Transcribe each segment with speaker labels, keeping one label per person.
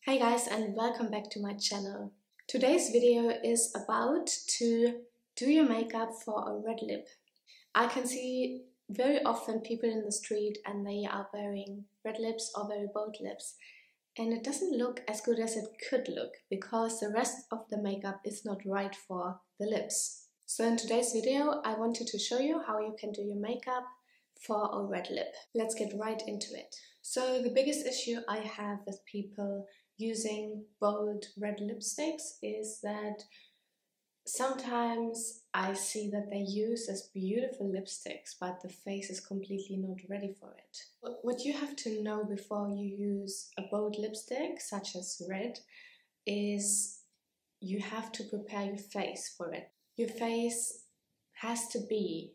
Speaker 1: Hey guys, and welcome back to my channel. Today's video is about to do your makeup for a red lip. I can see very often people in the street and they are wearing red lips or very bold lips, and it doesn't look as good as it could look because the rest of the makeup is not right for the lips. So in today's video I wanted to show you how you can do your makeup for a red lip. Let's get right into it. So the biggest issue I have with people using bold red lipsticks is that sometimes I see that they use as beautiful lipsticks, but the face is completely not ready for it. What you have to know before you use a bold lipstick, such as red, is you have to prepare your face for it. Your face has to be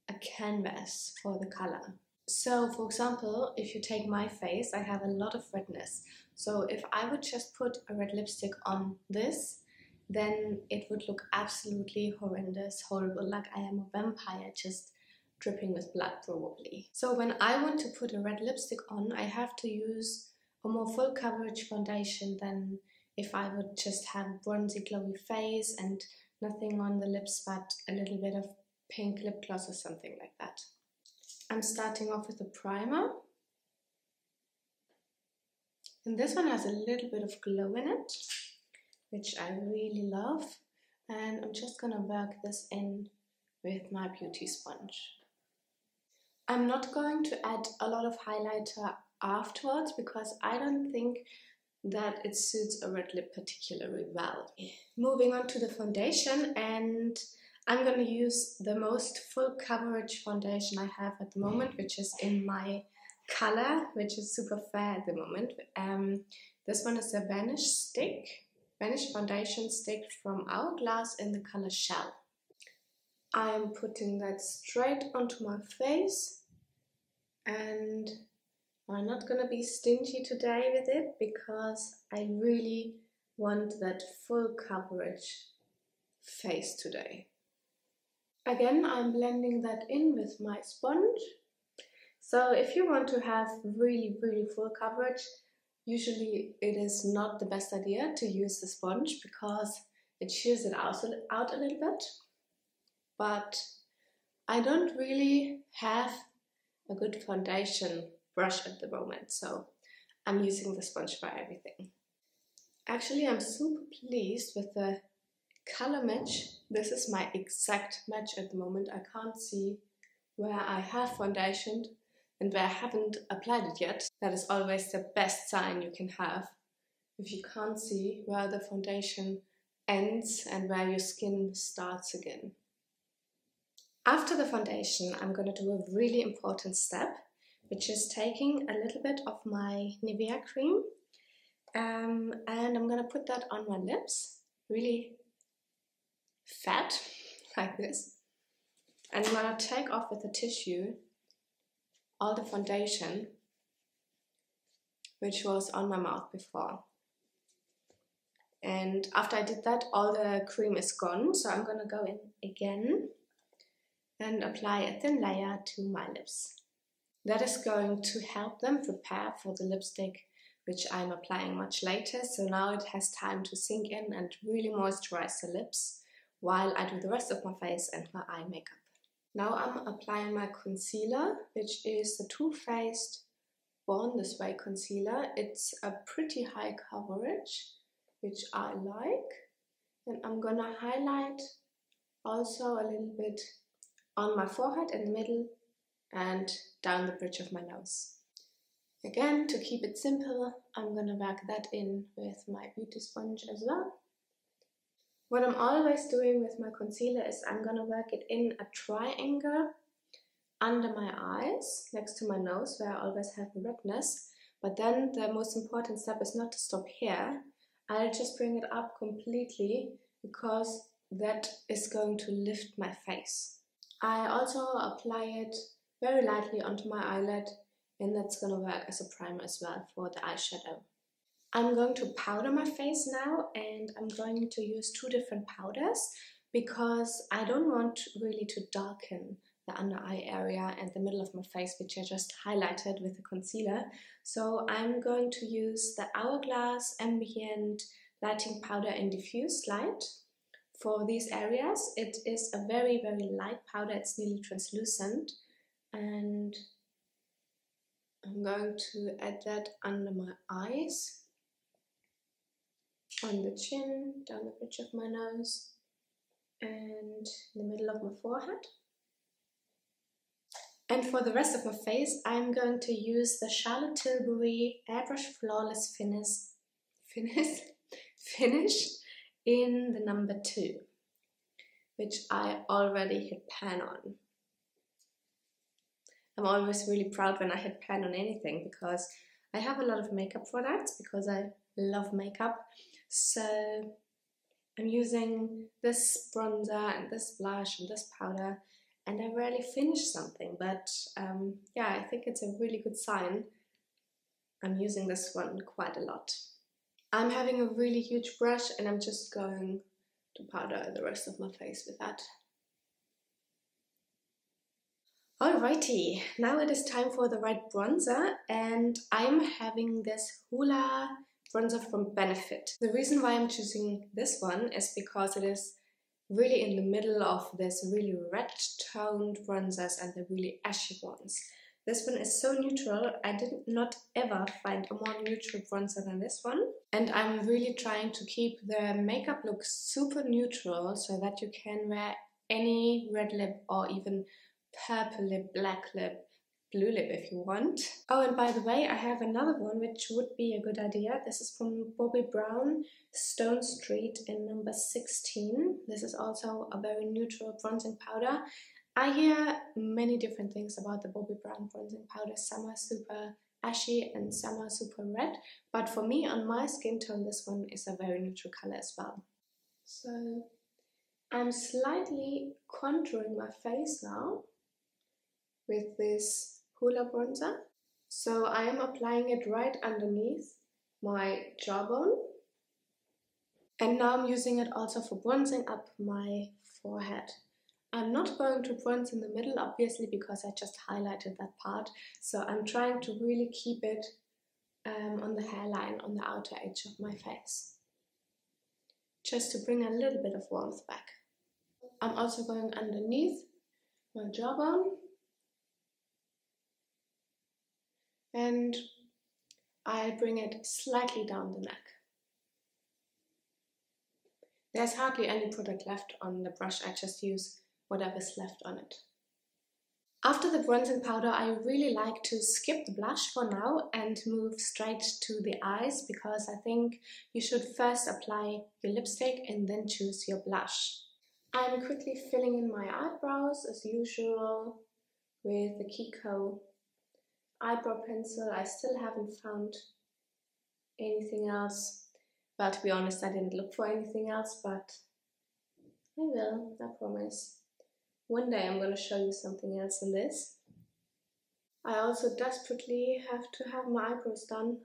Speaker 1: a canvas for the color. So for example, if you take my face, I have a lot of redness. So if I would just put a red lipstick on this, then it would look absolutely horrendous, horrible, like I am a vampire just dripping with blood probably. So when I want to put a red lipstick on, I have to use a more full coverage foundation than if I would just have a bronzy glowy face and nothing on the lips but a little bit of pink lip gloss or something like that. I'm starting off with a primer. And this one has a little bit of glow in it, which I really love. And I'm just gonna work this in with my beauty sponge. I'm not going to add a lot of highlighter afterwards because I don't think that it suits a red lip particularly well. Moving on to the foundation, and I'm going to use the most full coverage foundation I have at the moment, which is in my color, which is super fair at the moment. This one is a Vanish foundation stick from Hourglass in the color Shell. I am putting that straight onto my face, and I'm not going to be stingy today with it because I really want that full coverage face today. Again, I'm blending that in with my sponge. So if you want to have really full coverage, usually it is not the best idea to use the sponge because it shears it out a little bit. But I don't really have a good foundation brush at the moment, so I'm using the sponge for everything. Actually, I'm super pleased with the color match. This is my exact match at the moment. I can't see where I have foundation and where I haven't applied it yet. That is always the best sign you can have, if you can't see where the foundation ends and where your skin starts again. After the foundation, I'm going to do a really important step, which is taking a little bit of my Nivea cream and I'm going to put that on my lips, really fat, like this. And I'm going to take off with a tissue all the foundation which was on my mouth before. And after I did that, all the cream is gone, so I'm going to go in again and apply a thin layer to my lips. That is going to help them prepare for the lipstick which I'm applying much later, so now it has time to sink in and really moisturize the lips while I do the rest of my face and my eye makeup. Now I'm applying my concealer, which is the Too Faced Born This Way concealer. It's a pretty high coverage, which I like. And I'm gonna highlight also a little bit on my forehead in the middle and down the bridge of my nose. Again, to keep it simple, I'm gonna work that in with my beauty sponge as well. What I'm always doing with my concealer is I'm gonna work it in a triangle under my eyes, next to my nose, where I always have redness. But then the most important step is not to stop here. I'll just bring it up completely because that is going to lift my face. I also apply it very lightly onto my eyelid, and that's gonna work as a primer as well for the eyeshadow. I'm going to powder my face now, and I'm going to use two different powders because I don't want really to darken the under eye area and the middle of my face, which I just highlighted with the concealer. So I'm going to use the Hourglass Ambient Lighting Powder in Diffuse Light for these areas. It is a very, very light powder, it's nearly translucent, and I'm going to add that under my eyes, on the chin, down the bridge of my nose, and in the middle of my forehead. And for the rest of my face, I'm going to use the Charlotte Tilbury Airbrush Flawless Finish in the number 2, which I already hit pan on. I'm always really proud when I hit pan on anything, because I have a lot of makeup products, because I love makeup. So I'm using this bronzer and this blush and this powder, and I rarely finish something, but yeah, I think it's a really good sign. I'm using this one quite a lot. I'm having a really huge brush, and I'm just going to powder the rest of my face with that. Alrighty, now it is time for the right bronzer, and I'm having this Hoola bronzer from Benefit. The reason why I'm choosing this one is because it is really in the middle of this really red toned bronzers and the really ashy ones. This one is so neutral. I did not ever find a more neutral bronzer than this one. And I'm really trying to keep the makeup look super neutral so that you can wear any red lip or even purple lip, black lip, blue lip if you want. Oh, and by the way, I have another one which would be a good idea. This is from Bobbi Brown, Stone Street in number 16. This is also a very neutral bronzing powder. I hear many different things about the Bobbi Brown bronzing powder. Some are super ashy and some are super red, but for me, on my skin tone, this one is a very neutral color as well. So I'm slightly contouring my face now with this Hoola bronzer. So I am applying it right underneath my jawbone, and now I'm using it also for bronzing up my forehead. I'm not going to bronze in the middle, obviously, because I just highlighted that part, so I'm trying to really keep it on the hairline, on the outer edge of my face, just to bring a little bit of warmth back. I'm also going underneath my jawbone, and I bring it slightly down the neck. There's hardly any product left on the brush, I just use whatever's left on it. After the bronzing powder, I really like to skip the blush for now and move straight to the eyes, because I think you should first apply your lipstick and then choose your blush. I'm quickly filling in my eyebrows as usual with the Kiko eyebrow pencil. I still haven't found anything else. Well, to be honest, I didn't look for anything else, but I will, I promise. One day I'm going to show you something else in this. I also desperately have to have my eyebrows done.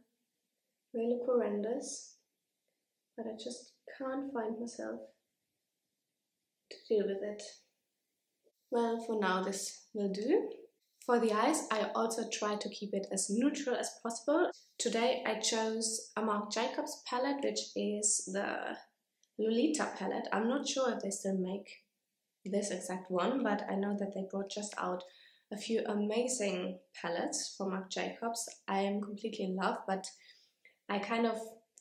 Speaker 1: They look horrendous, but I just can't find myself to deal with it. Well, for now this will do. For the eyes, I also try to keep it as neutral as possible. Today I chose a Marc Jacobs palette, which is the Lolita palette. I'm not sure if they still make this exact one, but I know that they brought just out a few amazing palettes from Marc Jacobs. I am completely in love, but I kind of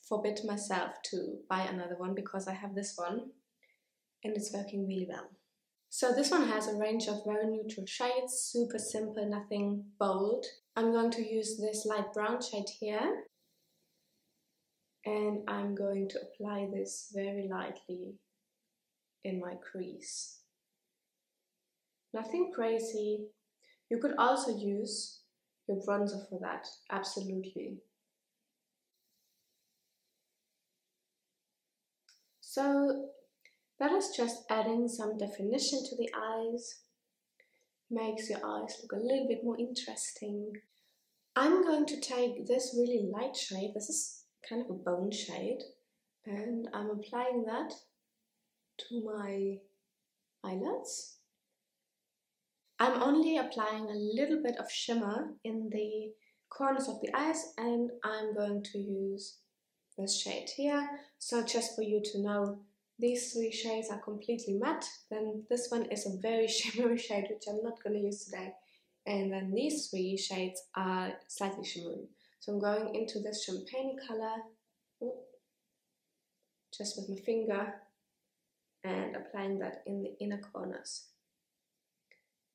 Speaker 1: forbid myself to buy another one because I have this one and it's working really well. So this one has a range of very neutral shades, super simple, nothing bold. I'm going to use this light brown shade here, and I'm going to apply this very lightly in my crease. Nothing crazy. You could also use your bronzer for that, absolutely. So that is just adding some definition to the eyes, makes your eyes look a little bit more interesting. I'm going to take this really light shade, this is kind of a bone shade, and I'm applying that to my eyelids. I'm only applying a little bit of shimmer in the corners of the eyes, and I'm going to use this shade here. So just for you to know, these three shades are completely matte, then this one is a very shimmery shade which I'm not going to use today, and then these three shades are slightly shimmery. So I'm going into this champagne color, just with my finger, and applying that in the inner corners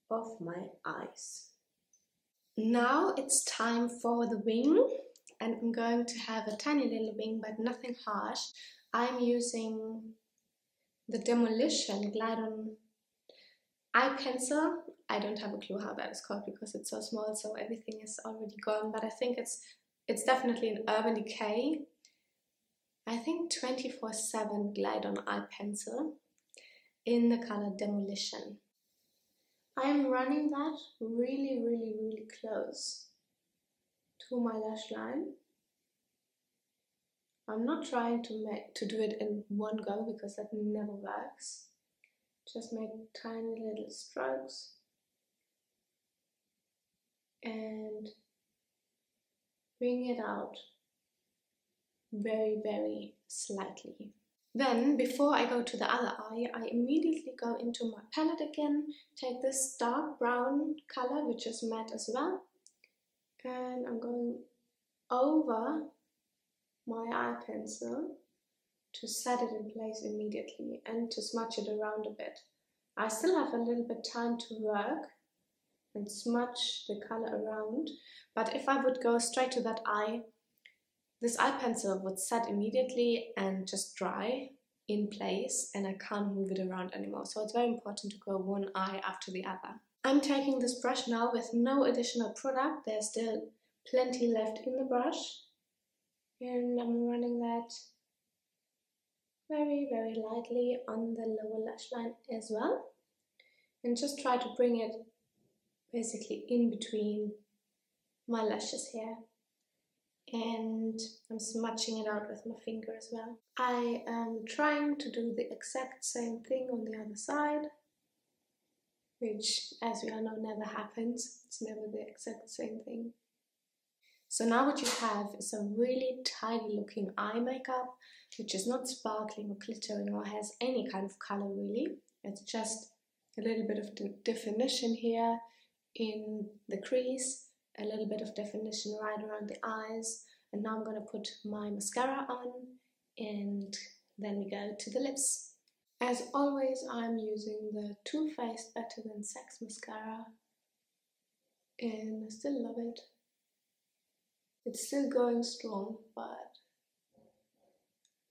Speaker 1: of my eyes. Now it's time for the wing, and I'm going to have a tiny little wing, but nothing harsh. I'm using the Demolition Glide On eye pencil. I don't have a clue how that is called because it's so small, so everything is already gone, but I think it's definitely an Urban Decay. I think 24/7 Glide On eye pencil in the color Demolition. I'm running that really close to my lash line. I'm not trying to do it in one go because that never works. Just make tiny little strokes and bring it out very slightly. Then, before I go to the other eye, I immediately go into my palette again, take this dark brown color, which is matte as well, and I'm going over my eye pencil to set it in place immediately and to smudge it around a bit. I still have a little bit time to work and smudge the color around, but if I would go straight to that eye, this eye pencil would set immediately and just dry in place, and I can't move it around anymore. So it's very important to go one eye after the other. I'm taking this brush now with no additional product. There's still plenty left in the brush, and I'm running that very lightly on the lower lash line as well, and just try to bring it basically in between my lashes here, and I'm smudging it out with my finger as well. I am trying to do the exact same thing on the other side, which, as we all know, never happens. It's never the exact same thing. So now what you have is a really tidy looking eye makeup, which is not sparkling or glittering or has any kind of color really. It's just a little bit of definition here in the crease, a little bit of definition right around the eyes, and now I'm going to put my mascara on, and then we go to the lips. As always, I'm using the Too Faced Better Than Sex mascara, and I still love it. It's still going strong, but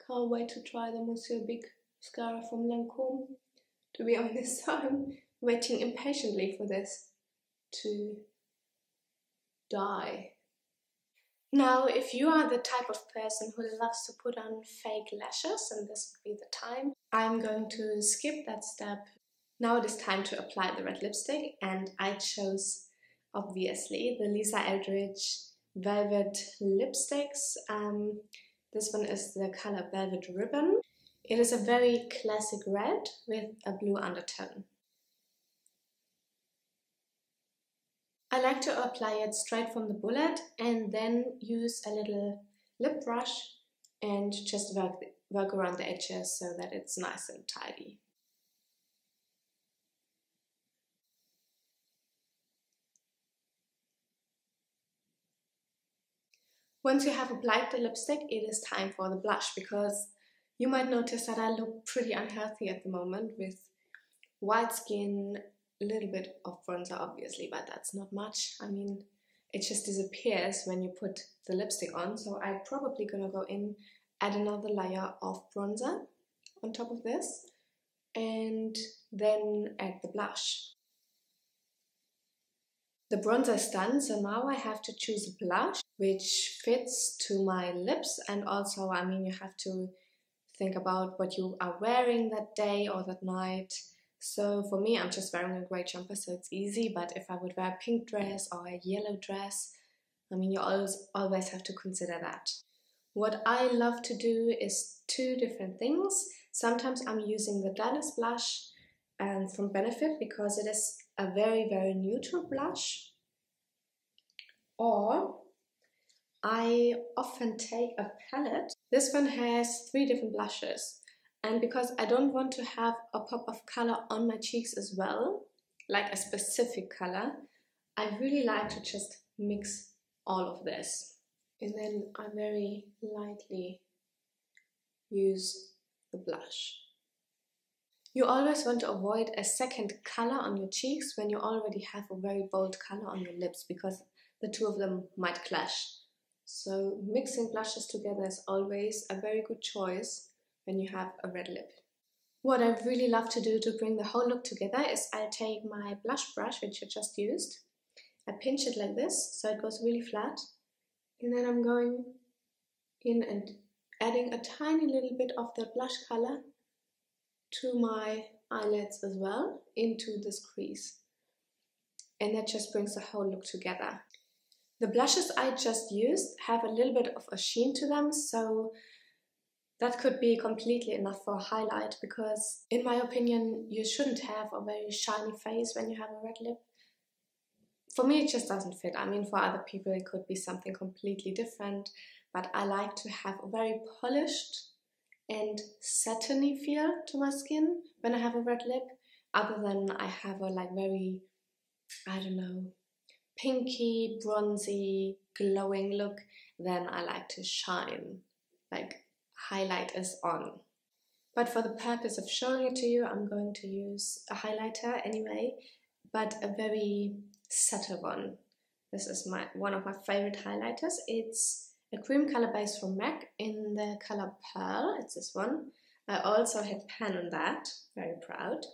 Speaker 1: can't wait to try the Monsieur Big mascara from Lancôme. To be honest, I'm waiting impatiently for this to die. Now, if you are the type of person who loves to put on fake lashes, and this would be the time, I'm going to skip that step. Now it is time to apply the red lipstick, and I chose, obviously, the Lisa Eldridge Velvet lipsticks. This one is the color Velvet Ribbon. It is a very classic red with a blue undertone. I like to apply it straight from the bullet and then use a little lip brush and just work around the edges so that it's nice and tidy. Once you have applied the lipstick, it is time for the blush, because you might notice that I look pretty unhealthy at the moment with white skin, a little bit of bronzer obviously, but that's not much. I mean, it just disappears when you put the lipstick on, so I'm probably gonna go in, add another layer of bronzer on top of this, and then add the blush. The bronzer is done, so now I have to choose a blush which fits to my lips, and also, I mean, you have to think about what you are wearing that day or that night. So for me, I'm just wearing a grey jumper, so it's easy, but if I would wear a pink dress or a yellow dress, I mean, you always have to consider that. What I love to do is two different things. Sometimes I'm using the Dallas blush from Benefit because it is a very, very neutral blush, or I often take a palette. This one has 3 different blushes, and because I don't want to have a pop of color on my cheeks as well, like a specific color, I really like to just mix all of this. And then I very lightly use the blush. You always want to avoid a second color on your cheeks when you already have a very bold color on your lips, because the two of them might clash. So mixing blushes together is always a very good choice when you have a red lip. What I really love to do to bring the whole look together is I take my blush brush, which I just used, I pinch it like this so it goes really flat, and then I'm going in and adding a tiny little bit of the blush color to my eyelids as well, into this crease, and that just brings the whole look together. The blushes I just used have a little bit of a sheen to them, so that could be completely enough for a highlight, because in my opinion you shouldn't have a very shiny face when you have a red lip. For me it just doesn't fit. I mean, for other people it could be something completely different, but I like to have a very polished and satiny feel to my skin when I have a red lip, other than I have a like very, I don't know, pinky, bronzy, glowing look. Then I like to shine, like highlight is on. But for the purpose of showing it to you, I'm going to use a highlighter anyway, but a very subtle one. This is one of my favorite highlighters. It's a cream color base from MAC in the color Pearl. It's this one. I also had pen on that, very proud.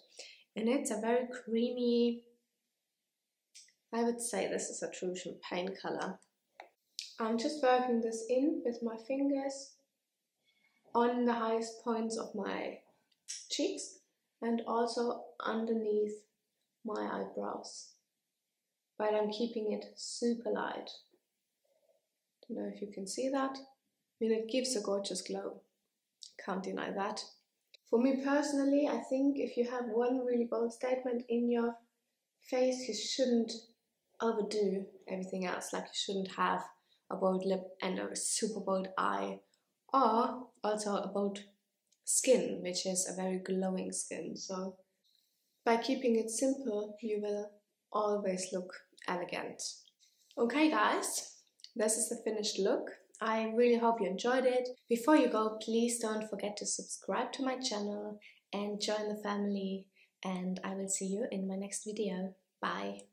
Speaker 1: And it's a very creamy, I would say this is a true champagne color. I'm just working this in with my fingers on the highest points of my cheeks and also underneath my eyebrows. But I'm keeping it super light. Don't know if you can see that. I mean, it gives a gorgeous glow. Can't deny that. For me personally, I think if you have one really bold statement in your face, you shouldn't overdo everything else. Like, you shouldn't have a bold lip and a super bold eye, or also a bold skin, which is a very glowing skin. So by keeping it simple, you will always look elegant. Okay guys, this is the finished look. I really hope you enjoyed it. Before you go, please don't forget to subscribe to my channel and join the family, and I will see you in my next video. Bye.